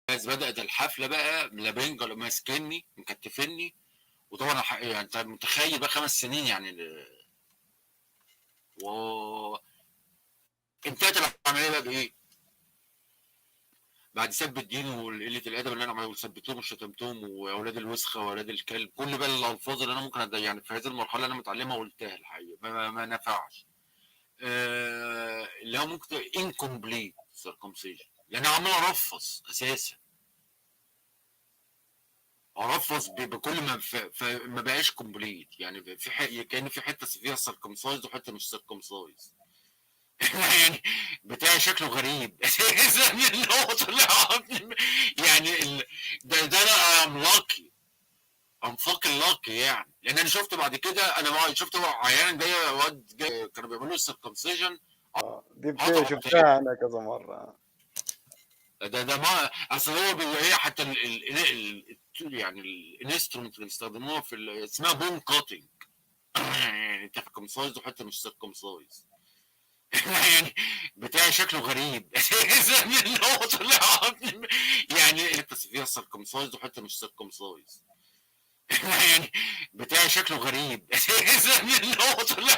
بس بدأت الحفلة بقى لابنجا ماسكني مكتفني. وطبعا يعني انت متخيل بقى 5 سنين يعني و انتهت العملية بقى بإيه؟ بعد سب الدين وقلة الأدب اللي أنا وثبتهم وشتمتهم وأولاد الوسخة وأولاد الكلب، كل بقى الألفاظ اللي أنا ممكن يعني في هذه المرحلة اللي أنا متعلمها قلتها الحقيقة ما نفعش. اللي هو ممكن incomplete circumcision، لأن أنا عمال أرفص أساسا، ارفص بكل ما فما بقاش كومبليت، يعني كان في حته فيها سيركمسايز وحته مش سيركمسايز. يعني بتاع شكله غريب اساسا اللي هو طلع يعني ده انا ام لاكي، ام فاكن لاكي يعني، لان انا شفت بعد كده، انا شفت عيان جاي واد جاي كانوا بيعملوا السيركمسيجن دي بشيء قطعوا بتاعه. شفتها انا كذا مره. ده ما اصل هو هي حتى يعني الانسترومنت اللي بيستخدموها في اسمها بون كاتنج. يعني انت سايز وحتى مش سايز. يعني بتاع شكله غريب اساسا اللي هو طلع يعني حته فيها سايز وحتى مش سايز. يعني بتاع شكله غريب اساسا اللي هو طلع